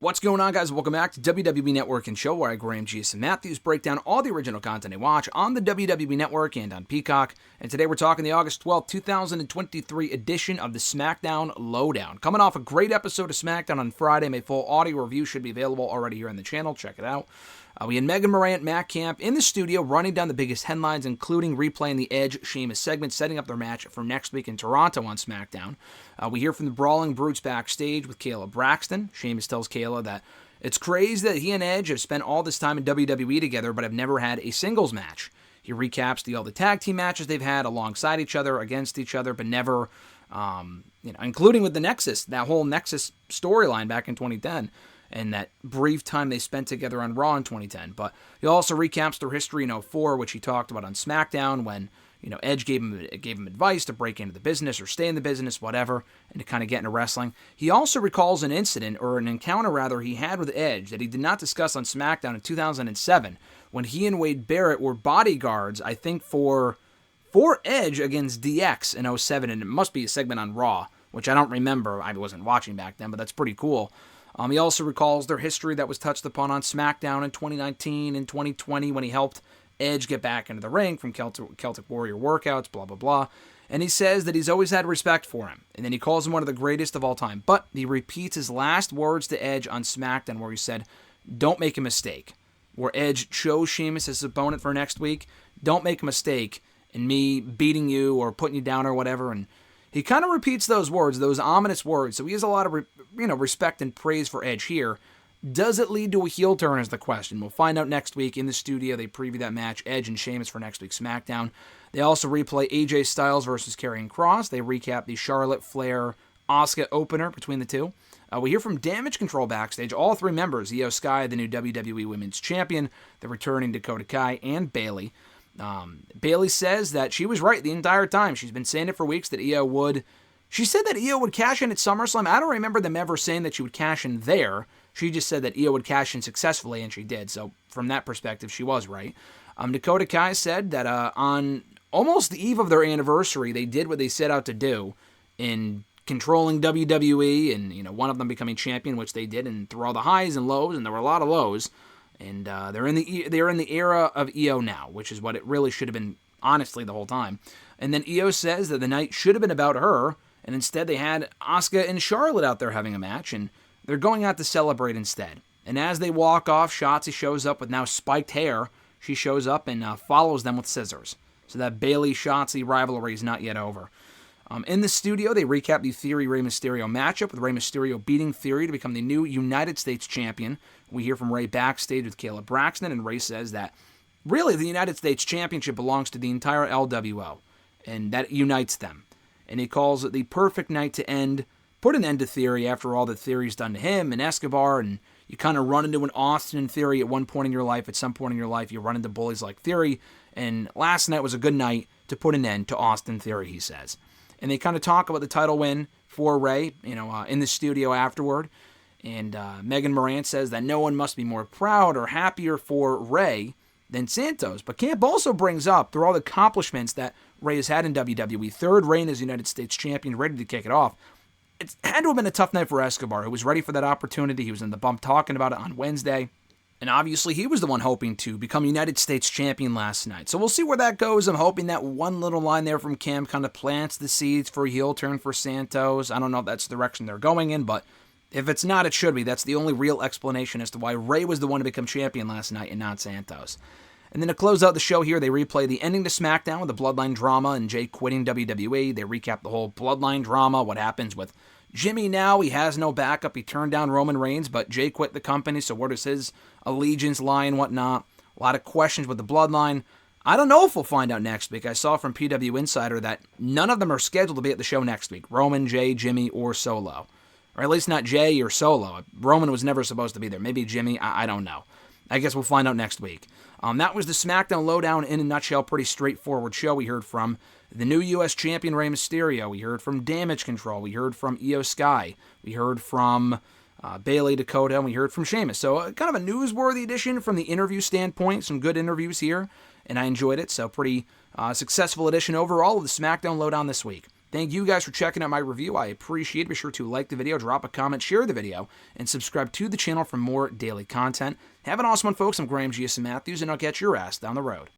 What's going on, guys? Welcome back to WWE Network and Show, where I, Graham G.S. and Matthews, break down all the original content I watch on the WWE Network and on Peacock. And today we're talking the August 12th, 2023 edition of the SmackDown LowDown. Coming off a great episode of SmackDown on Friday, my full audio review should be available already here on the channel. Check it out. We had Megan Morant, Matt Camp in the studio running down the biggest headlines, including replaying the Edge-Sheamus segment, setting up their match for next week in Toronto on SmackDown. We hear from the Brawling Brutes backstage with Kayla Braxton. Sheamus tells Kayla that it's crazy that he and Edge have spent all this time in WWE together but have never had a singles match. He recaps all the tag team matches they've had alongside each other, against each other, but never, including with the Nexus, that whole Nexus storyline back in 2010. And that brief time they spent together on Raw in 2010. But he also recaps their history in 2004, which he talked about on SmackDown when, Edge gave him advice to break into the business or stay in the business, whatever, and to kind of get into wrestling. He also recalls an incident, or an encounter rather, he had with Edge that he did not discuss on SmackDown in 2007 when he and Wade Barrett were bodyguards, I think, for Edge against DX in 2007, and it must be a segment on Raw, which I don't remember. I wasn't watching back then, but that's pretty cool. He also recalls their history that was touched upon on SmackDown in 2019 and 2020 when he helped Edge get back into the ring from Celtic Warrior workouts, blah, blah, blah. And he says that he's always had respect for him. And then he calls him one of the greatest of all time. But he repeats his last words to Edge on SmackDown where he said, "Don't make a mistake." Where Edge chose Sheamus as his opponent for next week, don't make a mistake in me beating you or putting you down or whatever. And he kind of repeats those words, those ominous words. So he has a lot of respect and praise for Edge here. Does it lead to a heel turn is the question. We'll find out next week in the studio. They preview that match, Edge and Sheamus, for next week's SmackDown. They also replay AJ Styles versus Karrion Kross. They recap the Charlotte Flair Asuka opener between the two. We hear from Damage Control backstage. All three members, Io Sky, the new WWE Women's Champion, the returning Dakota Kai, and Bayley. Bayley says that she was right the entire time. She's been saying it for weeks that Io would... She said that Io would cash in at SummerSlam. I don't remember them ever saying that she would cash in there. She just said that Io would cash in successfully, and she did. So from that perspective, she was right. Dakota Kai said that on almost the eve of their anniversary, they did what they set out to do in controlling WWE and one of them becoming champion, which they did, and through all the highs and lows, and there were a lot of lows. And they're in the era of Io now, which is what it really should have been, honestly, the whole time. And then Io says that the night should have been about her, and instead they had Asuka and Charlotte out there having a match, and they're going out to celebrate instead. And as they walk off, Shotzi shows up with now spiked hair. She shows up and follows them with scissors. So that Bayley-Shotzi rivalry is not yet over. In the studio, they recap the Theory-Rey Mysterio matchup, with Rey Mysterio beating Theory to become the new United States Champion. We hear from Rey backstage with Kayla Braxton, and Rey says that really the United States Championship belongs to the entire LWO, and that unites them. And he calls it the perfect night to put an end to Theory after all that Theory's done to him and Escobar, and you kind of run into an Austin and Theory at one point in your life. At some point in your life, you run into bullies like Theory, and last night was a good night to put an end to Austin Theory, he says. And they kind of talk about the title win for Rey, in the studio afterward. And Megan Morant says that no one must be more proud or happier for Rey than Santos. But Camp also brings up, through all the accomplishments that Rey has had in WWE, third reign as United States Champion, ready to kick it off. It had to have been a tough night for Escobar, who was ready for that opportunity. He was in the bump talking about it on Wednesday. And obviously, he was the one hoping to become United States Champion last night. So we'll see where that goes. I'm hoping that one little line there from Kim kind of plants the seeds for a heel turn for Santos. I don't know if that's the direction they're going in, but if it's not, it should be. That's the only real explanation as to why Rey was the one to become champion last night and not Santos. And then to close out the show here, they replay the ending to SmackDown with the Bloodline drama and Jay quitting WWE. They recap the whole Bloodline drama, what happens with Jimmy now. He has no backup. He turned down Roman Reigns, but Jay quit the company, so where does his allegiance lie and whatnot? A lot of questions with the Bloodline. I don't know if we'll find out next week. I saw from PW Insider that none of them are scheduled to be at the show next week. Roman, Jay, Jimmy, or Solo. Or at least not Jay or Solo. Roman was never supposed to be there. Maybe Jimmy. I don't know. I guess we'll find out next week. That was the SmackDown LowDown in a nutshell. Pretty straightforward show. We heard from the new U.S. Champion Rey Mysterio. We heard from Damage Control. We heard from Io Sky. We heard from Bayley, Dakota, and we heard from Sheamus. So kind of a newsworthy edition from the interview standpoint. Some good interviews here, and I enjoyed it. So pretty successful edition overall of the SmackDown LowDown this week. Thank you guys for checking out my review. I appreciate it. Be sure to like the video, drop a comment, share the video, and subscribe to the channel for more daily content. Have an awesome one, folks. I'm Graham G.S. Matthews, and I'll catch your ass down the road.